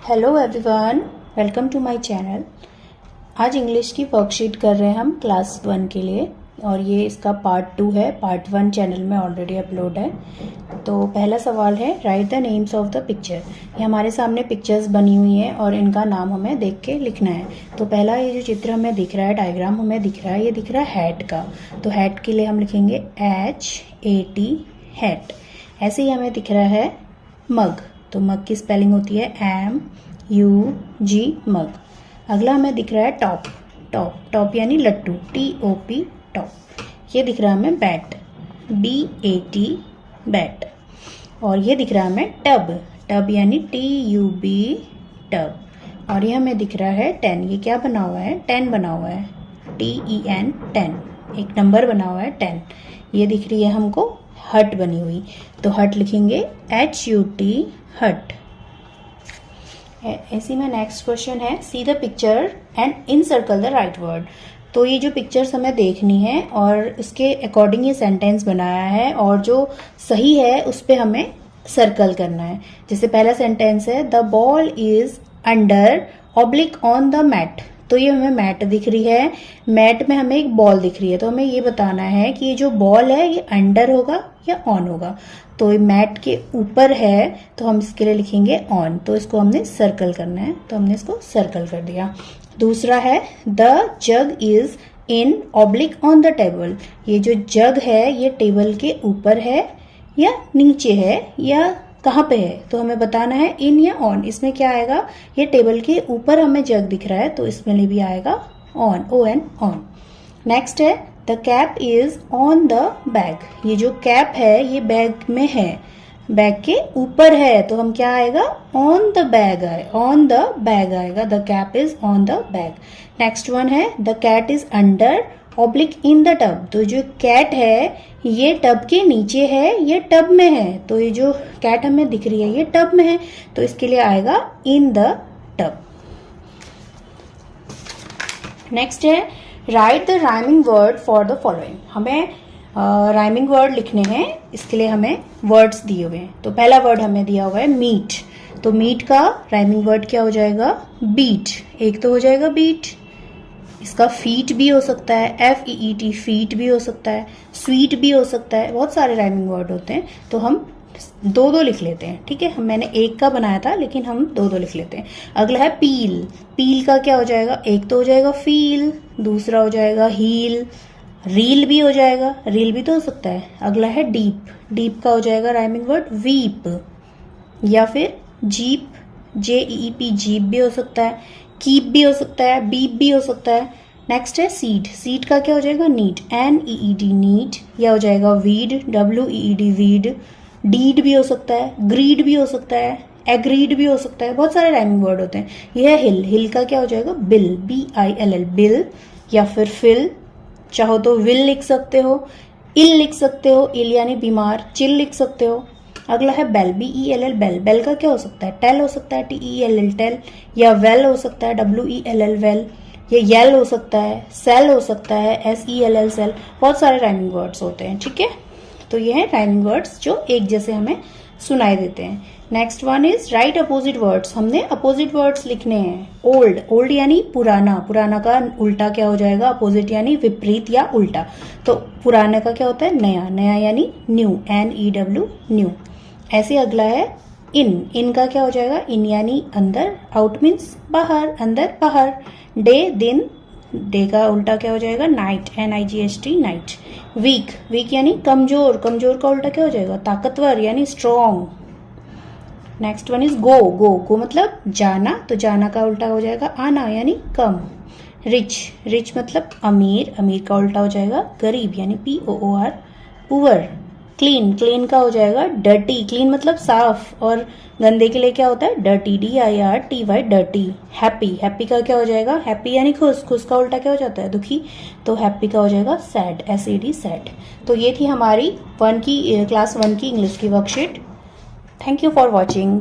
Hello everyone, welcome to my channel. आज English की worksheet कर रहे हैं हम क्लास 1 के लिए और ये इसका पार्ट 2 है। पार्ट 1 चैनल में ऑलरेडी अपलोड है। तो पहला सवाल है, right the names of the picture. ये हमारे सामने पिक्चर्स बनी हुई हैं और इनका नाम हमें देख के लिखना है। तो पहला ये जो चित्र हमें दिख रहा है, डायग्राम हमें दिख रहा है, ये दिख रहा है हैट का। तो हैट के लिए हम लिखेंगे HAT हैट। ऐसे ही हमें दिख रहा है मग। तो मग की स्पेलिंग होती है MUG मग। अगला हमें दिख रहा है टॉप। टॉप यानी लट्टू, TOP टॉप। ये दिख रहा है हमें बैट, BAT बैट। और ये दिख रहा है हमें टब यानी TUB टब। और ये हमें दिख रहा है 10। ये क्या बना हुआ है? 10 बना हुआ है, TEN 10। एक नंबर बना हुआ है 10। ये दिख रही है हमको हट बनी हुई। तो हट लिखेंगे HUT हट। ऐसी में नेक्स्ट क्वेश्चन है, see the picture and encircle the right word. तो ये जो पिक्चर्स हमें देखनी है और इसके अकॉर्डिंग ये सेंटेंस बनाया है और जो सही है उस पे हमें सर्कल करना है। जैसे पहला सेंटेंस है, the ball is under oblique on the mat. तो ये हमें मैट दिख रही है, मैट में हमें एक बॉल दिख रही है। तो हमें ये बताना है कि ये जो बॉल है ये अंडर होगा या ऑन होगा। तो ये मैट के ऊपर है तो हम इसके लिए लिखेंगे ऑन। तो इसको हमने सर्कल करना है, तो हमने इसको सर्कल कर दिया। दूसरा है, the jug is in oblique on the table. ये जो जग है ये टेबल के ऊपर है या नीचे है या कहाँ पे है। तो हमें बताना है इन या ऑन। इसमें क्या आएगा, ये टेबल के ऊपर हमें जग दिख रहा है तो इसमें भी आएगा ऑन, ON ऑन। नेक्स्ट है, the cap is on the bag. ये जो कैप है ये बैग में है, बैग के ऊपर है। तो हम क्या आएगा, ऑन द बैग आए, ऑन द बैग आएगा। The cap is on the bag. Next one है, the cat is under oblique in the tub. तो जो कैट है ये टब के नीचे है, ये टब में है। तो ये जो कैट हमें दिख रही है ये टब में है, तो इसके लिए आएगा इन द टब। नेक्स्ट है, right the rhyming word for the following. हमें राइमिंग वर्ड लिखने हैं, इसके लिए हमें वर्ड्स दिए हुए हैं। तो पहला वर्ड हमें दिया हुआ है मीट। तो मीट का राइमिंग वर्ड क्या हो जाएगा, बीट। एक तो हो जाएगा बीट। इसका फीट भी हो सकता है, FEET फीट भी हो सकता है, स्वीट भी हो सकता है। बहुत सारे राइमिंग वर्ड होते हैं। तो हम दो लिख लेते हैं, ठीक है। मैंने एक का बनाया था लेकिन हम दो लिख लेते हैं। अगला है पील। पील का क्या हो जाएगा, एक तो हो जाएगा फील, दूसरा हो जाएगा हील। रील भी हो जाएगा, रील भी तो हो सकता है। अगला है डीप। डीप का हो जाएगा राइमिंग वर्ड वीप या फिर जीप, JEEP जीप भी हो सकता है, कीप भी हो सकता है, बीप भी हो सकता है। नेक्स्ट है सीड। सीड का क्या हो जाएगा, नीड, NEED नीड, या हो जाएगा वीड, WEED वीड। डीड भी हो सकता है, ग्रीड भी हो सकता है, एग्रीड भी हो सकता है। बहुत सारे राइमिंग वर्ड होते हैं। यह है हिल। हिल का क्या हो जाएगा, बिल, BILL बिल, या फिर फिल। चाहो तो विल लिख सकते हो, इल लिख सकते हो, इल यानी बीमार, चिल लिख सकते हो। अगला है बेल, BELL बेल। बेल का क्या हो सकता है, टेल हो सकता है, TELL टेल, या वेल हो सकता है, WELL वेल, या येल हो सकता है, सेल हो सकता है, SELL सेल। बहुत सारे राइमिंग वर्ड्स होते हैं, ठीक है। तो ये है राइमिंग वर्ड्स जो एक जैसे हमें सुनाई देते हैं। Next one is right opposite words. हमने अपोजिट वर्ड्स लिखने हैं। ओल्ड, ओल्ड यानी पुराना, पुराना का उल्टा क्या हो जाएगा, अपोजिट यानी विपरीत या उल्टा। तो पुराने का क्या होता है, नया, नया यानी न्यू, NEW न्यू। ऐसे अगला है इन का क्या हो जाएगा, इन यानी अंदर, आउट मीन्स बाहर, अंदर बाहर। डे दिन, डे का उल्टा क्या हो जाएगा, night, NIGHT night. Week, week यानी कमजोर, कमजोर का उल्टा क्या हो जाएगा, ताकतवर यानी strong. Next one is go मतलब जाना। तो जाना का उल्टा हो जाएगा आना यानी कम। रिच, रिच मतलब अमीर, अमीर का उल्टा हो जाएगा गरीब यानी POOR पुअर। क्लीन, क्लीन का हो जाएगा डर्टी, क्लीन मतलब साफ, और गंदे के लिए क्या होता है, dirty, DIRTY dirty. Happy, happy का क्या हो जाएगा, हैप्पी यानी खुश, खुश का उल्टा क्या हो जाता है, दुखी। तो हैप्पी का हो जाएगा सैड, SAD सैड। तो ये थी हमारी क्लास 1 की इंग्लिश की worksheet. Thank you for watching.